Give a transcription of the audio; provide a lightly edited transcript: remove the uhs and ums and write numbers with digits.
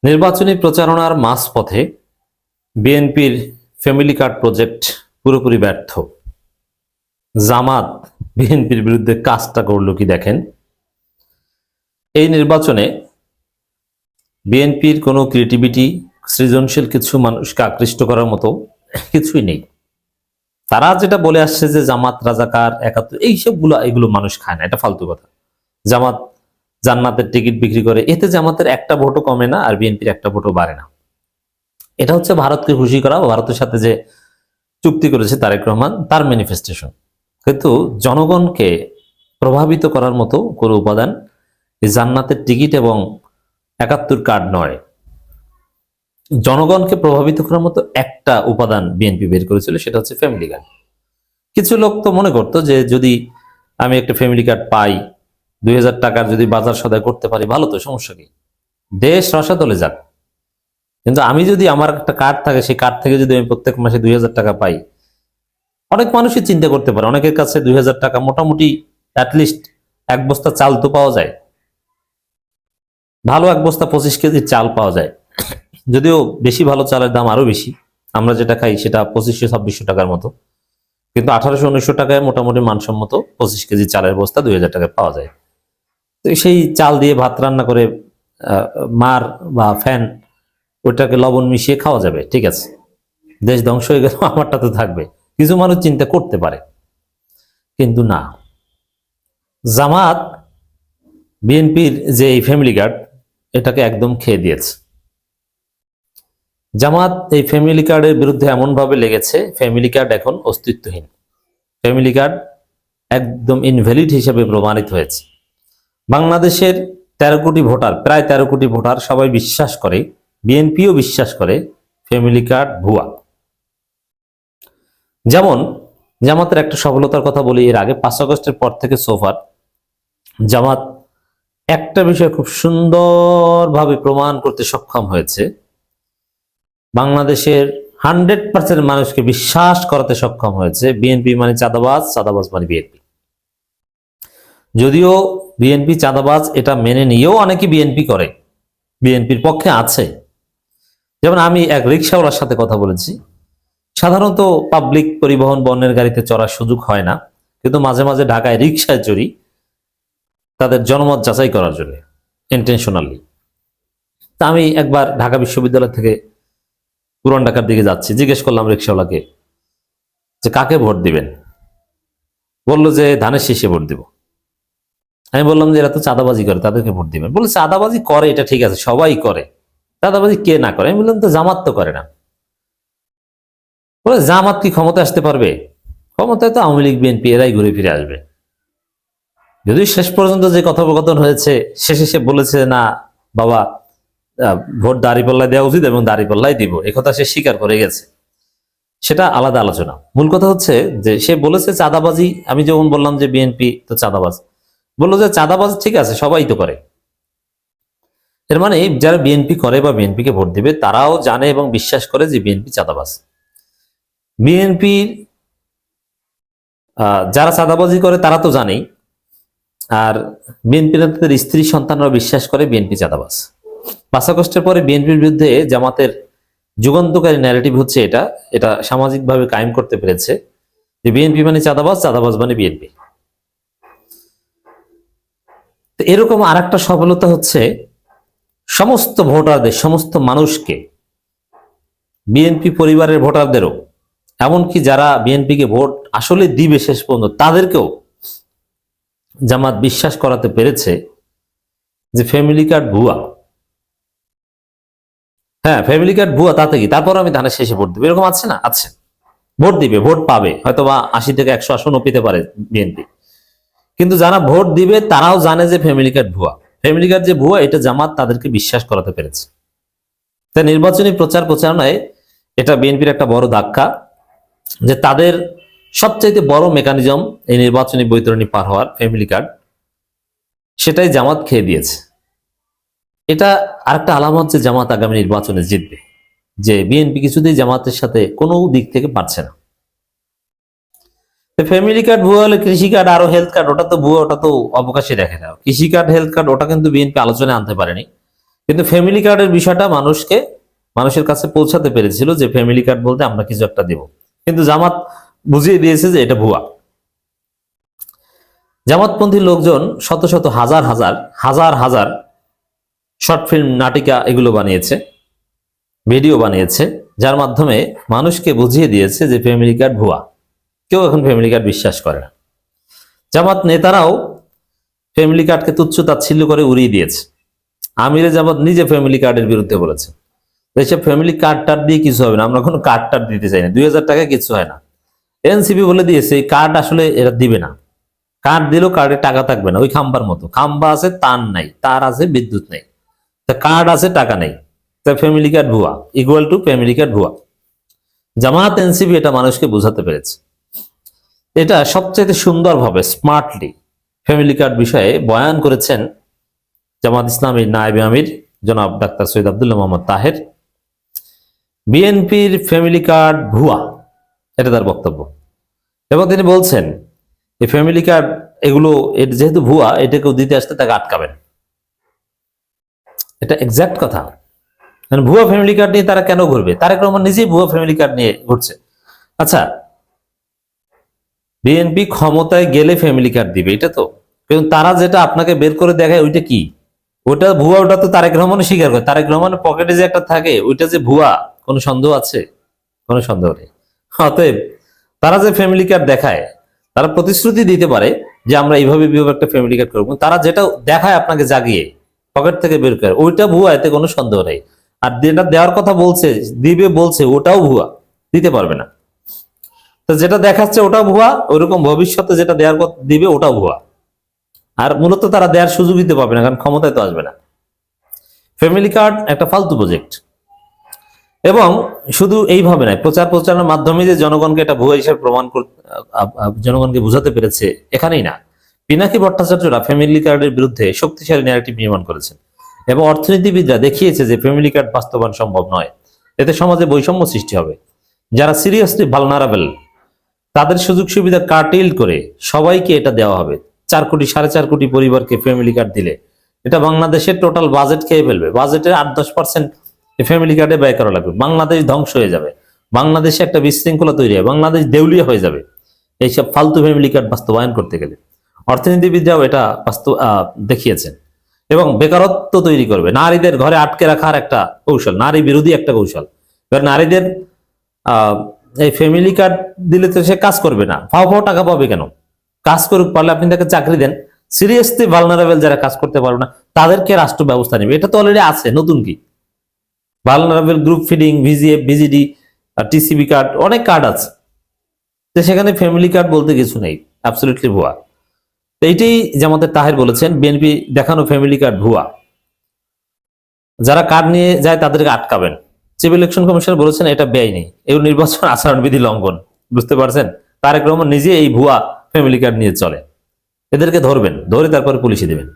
নির্বাচনী প্রচারণার মাঝপথে বিএনপির ফ্যামিলি কার্ড প্রজেক্ট পুরোপুরি ব্যর্থ। জামাত বিএনপির বিরুদ্ধে কাজটা করলো কি দেখেন। এই নির্বাচনে বিএনপির কোনো ক্রিয়েটিভিটি, সৃজনশীল কিছু মানুষকে আকৃষ্ট করার মতো কিছুই নেই। তারা যেটা বলে আসছে যে জামাত রাজাকার, একাত্তর, এগুলো মানুষ খায় না, এটা ফালতু কথা। জামাত জান্নাতের টিকিট বিক্রি করে, এতে জামাতের একটা ভোটও কমে না আর বিএনপির একটা ভোটও বাড়ে না। এটা হচ্ছে ভারতকে খুশি করা, ভারতের সাথে যে চুক্তি করেছে তারেক রহমান, তার ম্যানিফেস্টেশন। কিন্তু জনগণকে প্রভাবিত করার মতো কোনো উপাদান এই জান্নাতের টিকিট এবং একাত্তর কার্ড নয়। জনগণকে প্রভাবিত করার মতো একটা উপাদান বিএনপি বের করেছিল, সেটা হচ্ছে ফ্যামিলি কার্ড। কিছু লোক তো মনে করতো যে যদি আমি একটা ফ্যামিলি কার্ড পাই, 2000 টাকার যদি বাজার সদাই করতে পারি, ভালো তো, সমস্যা কি, দেশ রসাতলে যাক। কিন্তু আমি যদি আমার একটা কার্ড থাকে, সেই কার্ড থেকে যদি আমি প্রত্যেক মাসে 2000 টাকা পাই, অনেক মানুষই চিন্তা করতে পারে, অনেকের কাছে 2000 টাকা মোটামুটি অ্যাটলিস্ট এক বস্তা চাল তো পাওয়া যায়, ভালো এক বস্তা 25 কেজির চাল পাওয়া যায়। যদিও বেশি ভালো চালের দাম আরো বেশি, আমরা যেটা খাই সেটা 2500-2600 টাকার মতো, কিন্তু 1800-1900 টাকায় মোটামুটি মানসম্মত 25 কেজি চালের বস্তা 2000 টাকায় পাওয়া যায়। তো সেই চাল দিয়ে ভাত রান্না করে মার বা ফ্যান ওইটাকে লবণ মিশিয়ে খাওয়া যাবে, ঠিক আছে। দেশ ধ্বংস হয়ে গেল, আমারটা তো থাকবে, কিছু মানুষ চিন্তা করতে পারে। কিন্তু না, জামাত বিএনপির যে এই ফ্যামিলি কার্ড, এটাকে একদম খেয়ে দিয়েছে। জামাত এই ফ্যামিলি কার্ডের বিরুদ্ধে এমন ভাবে লেগেছে, ফ্যামিলি কার্ড এখন অস্তিত্বহীন, ফ্যামিলি কার্ড একদম ইনভ্যালিড হিসেবে প্রমাণিত হয়েছে। বাংলাদেশের 13 কোটি ভোটার, প্রায় 13 কোটি ভোটার সবাই বিশ্বাস করে, বিএনপিও বিশ্বাস করে ফ্যামিলি কার্ড ভুয়া। যেমন জামাতের একটা সফলতার কথা বলি, এর আগে 5 আগস্টের পর থেকে সোফার জামাত একটা বিষয় খুব সুন্দরভাবে প্রমাণ করতে সক্ষম হয়েছে, বাংলাদেশের 100% মানুষকে বিশ্বাস করাতে সক্ষম হয়েছে বিএনপি মানে চাঁদাবাজ, চাঁদাবাজ মানে বিএনপি। যদিও বিএনপি চাঁদাবাজ এটা মেনে নিয়েও অনেকে বিএনপি করে, বিএনপির পক্ষে আছে। যেমন আমি এক রিক্সাওয়ালার সাথে কথা বলেছি, সাধারণত পাবলিক পরিবহন বর্ণের গাড়িতে চড়ার সুযোগ হয় না, কিন্তু মাঝে মাঝে ঢাকায় রিক্সায় চড়ি তাদের জনমত যাচাই করার জন্য, ইন্টেনশনালি। তা আমি একবার ঢাকা বিশ্ববিদ্যালয় থেকে পুরান ঢাকার দিকে যাচ্ছি, জিজ্ঞেস করলাম রিক্সাওয়ালাকে যে কাকে ভোট দিবেন। বললো যে ধানের শীষে ভোট দিব। আমি বললাম যে এরা তো চাঁদাবাজি করে, তাদেরকে ভোট দিবেন। বলে চাঁদাবাজি করে, এটা ঠিক আছে, সবাই করে, চাঁদাবাজি কে না করে। আমি বললাম তো জামাত তো করে না। বলে জামাত কি ক্ষমতায় আসতে পারবে? ক্ষমতায় তো আওয়ামী লীগ বিএনপি এরাই ঘুরে ফিরে আসবে। যদিও শেষ পর্যন্ত যে কথোপকথন হয়েছে, শেষে সে বলেছে না বাবা, ভোট দাঁড়িপাল্লায় দেওয়া উচিত এবং দাঁড়িপাল্লায় দিব, একথা সে স্বীকার করে গেছে, সেটা আলাদা আলোচনা। মূল কথা হচ্ছে যে সে বলেছে চাঁদাবাজি। আমি যেমন বললাম যে বিএনপি তো চাঁদাবাজ, বললো যে চাঁদাবাজ ঠিক আছে, সবাই তো করে। এর মানে যারা বিএনপি করে বা বিএনপিকে ভোট দিবে, তারাও জানে এবং বিশ্বাস করে যে বিএনপি চাঁদাবাজ। বিএনপির যারা চাঁদাবাজি করে তারা তো জানেই, আর বিএনপি নেতাদের স্ত্রী সন্তানরা বিশ্বাস করে বিএনপি চাঁদাবাজ। 5 আগস্টের পরে বিএনপির বিরুদ্ধে জামাতের যুগান্তকারী ন্যারেটিভ হচ্ছে এটা, এটা সামাজিকভাবে কায়েম করতে পেরেছে যে বিএনপি মানে চাঁদাবাজ, চাঁদাবাজ মানে বিএনপি। তো এরকম আর একটা সফলতা হচ্ছে সমস্ত ভোটারদের, সমস্ত মানুষকে, বিএনপি পরিবারের ভোটারদেরও, এমনকি যারা বিএনপিকে ভোট আসলে দিবে শেষ পর্যন্ত, তাদেরকেও জামাত বিশ্বাস করাতে পেরেছে যে ফ্যামিলি কার্ড ভুয়া। হ্যাঁ, ফ্যামিলি কার্ড ভুয়া, তাতে কি, তারপর আমি ধানের শেষে ভোট দেবো, এরকম আছে না? আছে, ভোট দিবে, ভোট পাবে, হয়তো বা 80 থেকে 100 আসনও পেতে পারে বিএনপি। কিন্তু যারা ভোট দিবে তারাও জানে যে ফ্যামিলি কার্ড ভুয়া। ফ্যামিলি কার্ড যে ভুয়া, এটা জামাত তাদেরকে বিশ্বাস করাতে পেরেছে। তাই নির্বাচনী প্রচারণায় এটা বিএনপির একটা বড় ধাক্কা, যে তাদের সবচাইতে বড় মেকানিজম এই নির্বাচনী বৈতরণী পার হওয়ার, ফ্যামিলি কার্ড, সেটাই জামাত খেয়ে দিয়েছে। এটা আরেকটা আলামত যে জামাত আগামী নির্বাচনে জিতবে, যে বিএনপি কিছুতেই জামাতের সাথে কোনো দিক থেকে পারছে না। ফ্যামিলি কার্ড ভুয়া হলে কৃষি কার্ড আরো হেলথ কার্ড, ওটা তো ভুয়া, ওটা তো অবকাশে দেখে না। কৃষি কার্ড, হেলথ কার্ড, ওটা কিন্তু বিএনপি আলোচনায় আনতে পারেনি, কিন্তু ফ্যামিলি কার্ডের বিষয়টা মানুষের কাছে পৌঁছাতে পেরেছিল যে ফ্যামিলি কার্ড বলতে আমরা কিছু একটা দেব, কিন্তু জামাত বুঝিয়ে দিয়েছে যে এটা ভুয়া। জামাতপন্থী লোকজন শত শত হাজার হাজার হাজার হাজার শর্ট ফিল্ম, নাটিকা এগুলো বানিয়েছে, ভিডিও বানিয়েছে, যার মাধ্যমে মানুষকে বুঝিয়ে দিয়েছে যে ফ্যামিলি কার্ড ভুয়া। কেউ এখন ফ্যামিলি কার্ড বিশ্বাস করে না। জামাত নেতারাও ফ্যামিলি কার্ডকে তুচ্ছ তাচ্ছিল্য করে উড়িয়ে দিয়েছে। আমিরে জামাত নিজে ফ্যামিলি কার্ডের বিরুদ্ধে বলেছে, এইসব ফ্যামিলি কার্ড টার্ড দিয়ে কিছু হবে না, আমরা কোনো কার্ড টার্ড দিতে চাই না, 2000 টাকা কিছু হয় না। এনসিপি বলে দিয়েছে এই কার্ড আসলে এরা দিবে না, কার্ড দিলেও কার্ডে টাকা থাকবে না, ওই খাম্বার মতো, খাম্বা আছে তার নাই, তার আছে বিদ্যুৎ নেই, তা কার্ড আছে টাকা নেই, তা ফ্যামিলি কার্ড ভুয়া, ইকুয়াল টু ফ্যামিলি কার্ড ভুয়া। জামাত এনসিপি এটা মানুষকে বোঝাতে পেরেছে। এটা সবচেয়ে সুন্দরভাবে স্মার্টলি ফ্যামিলি কার্ড বিষয়ে বয়ান করেছেন জামাত ইসলামীর নায়েবে আমির জনাব ডাক্তার সৈয়দ আব্দুল্লাহ মোহাম্মদ তাহের। বিএনপির ফ্যামিলি কার্ড ভুয়া, এটা তার বক্তব্য। এবং তিনি বলছেন এই ফ্যামিলি কার্ড এগুলো যেহেতু ভুয়া, এটা কেউ দিতে আসতে তাকে আটকাবেন। এটা এক্সাক্ট কথা। ভুয়া ফ্যামিলি কার্ড নিয়ে তারা কেন ঘুরবে? তারেক রহমান নিজেই ভুয়া ফ্যামিলি কার্ড নিয়ে ঘুরছে। আচ্ছা, বিএনপি ক্ষমতায় গেলে ফ্যামিলি কার্ড দিবে, এটা তো, কিন্তু তারা যেটা আপনাকে বের করে দেখায় ওইটা কি? ওটা ভুয়া, ওটা তো তারেক রহমানও স্বীকার করে। তারেক রহমানের পকেটে যে একটা থাকে ওইটা যে ভুয়া, কোনো সন্দেহ আছে? কোনো সন্দেহ নেই। অতএব তারা যে ফ্যামিলি কার্ড দেখায়, তারা প্রতিশ্রুতি দিতে পারে যে আমরা এইভাবে একটা ফ্যামিলি কার্ড করবো, তারা যেটা দেখায় আপনাকে জাগিয়ে পকেট থেকে বের করে, ওইটা ভুয়া, এতে কোনো সন্দেহ নেই। আর যেটা দেওয়ার কথা বলছে, দিবে বলছে, ওটাও ভুয়া, দিতে পারবে না। তো যেটা দেখাচ্ছে ওটাও ভুয়া, ওইরকম ভবিষ্যতে যেটা দেওয়ার কথা দিবে ওটাও ভুয়া। আর মূলত তারা দেওয়ার সুযোগ দিতে পারবে না, কারণ ক্ষমতায় তো আসবে না। ফ্যামিলি কার্ড একটা ফালতু প্রজেক্ট। এবং শুধু এইভাবে নয়, প্রচার প্রচারের মাধ্যমে যে জনগণকে এটা ভুয়া হিসেবে প্রমাণ করতে, জনগণকে বোঝাতে পেরেছে, এখানেই না, পিনাকি ভট্টাচার্যরা ফ্যামিলি কার্ডের বিরুদ্ধে শক্তিশালী ন্যারেটিভ নির্মাণ করেছেন এবং অর্থনীতিবিদরা দেখিয়েছে যে ফ্যামিলি কার্ড বাস্তবায়ন সম্ভব নয়। এতে সমাজে বৈষম্য সৃষ্টি হবে। যারা সিরিয়াসলি ভালনারেবল, তাদের সুযোগ সুবিধা কার্টেল করে সবাইকে এটা দেওয়া হবে। 4 কোটি 4.5 কোটি পরিবারকে ফ্যামিলি কার্ড দিলে এটা বাংলাদেশের টোটাল বাজেট খেয়ে ফেলবে। বাজেটের 8-10% ফ্যামিলি কার্ডে ব্যয় করা লাগবে। বাংলাদেশ ধ্বংস হয়ে যাবে, বাংলাদেশে একটা বিশৃঙ্খলা তৈরি হয়, বাংলাদেশ দেউলিয়া হয়ে যাবে এইসব ফালতু ফ্যামিলি কার্ড বাস্তবায়ন করতে গেলে। অর্থনীতিবিদরাও এটা দেখিয়েছেন। এবং বেকারত্ব তৈরি করবে, নারীদের ঘরে আটকে রাখার একটা কৌশল, নারী বিরোধী একটা কৌশল। এবার নারীদের এই ফ্যামিলি কার্ড দিলে তো সে কাজ করবে না, ফাও টাকা পাবে কেন? কাজ করুক, পারলে আপনি তাকে চাকরি দেন। সিরিয়াসলি ভালনারেবল যারা কাজ করতে পারবে না তাদেরকে রাষ্ট্র ব্যবস্থা নেবে, এটা তো অলরেডি আছে, নতুন কি? Vulnerable group feeding, VGF, VGD, TCB card, অনেক কার্ড আছে, তো সেখানে ফ্যামিলি কার্ড বলতে কিছু নেই, অ্যাবসলিউটলি ভুয়া। এইটাই জামাতের তাহের বলেছেন, বিএনপি দেখানো ফ্যামিলি কার্ড ভুয়া, যারা কার্ড নিয়ে যায় তাদেরকে আটকাবেন। চিফ ইলেকশন কমিশনার বলেছেন এটা বেআইনি, এই নির্বাচন আচরণবিধি লঙ্ঘন। বুঝতে পারছেন? তারেক রহমান নিজে এই ভুয়া ফ্যামিলি কার্ড নিয়ে চলে। এদেরকে ধরবেন, ধরে তারপরে পুলিশে দেবেন।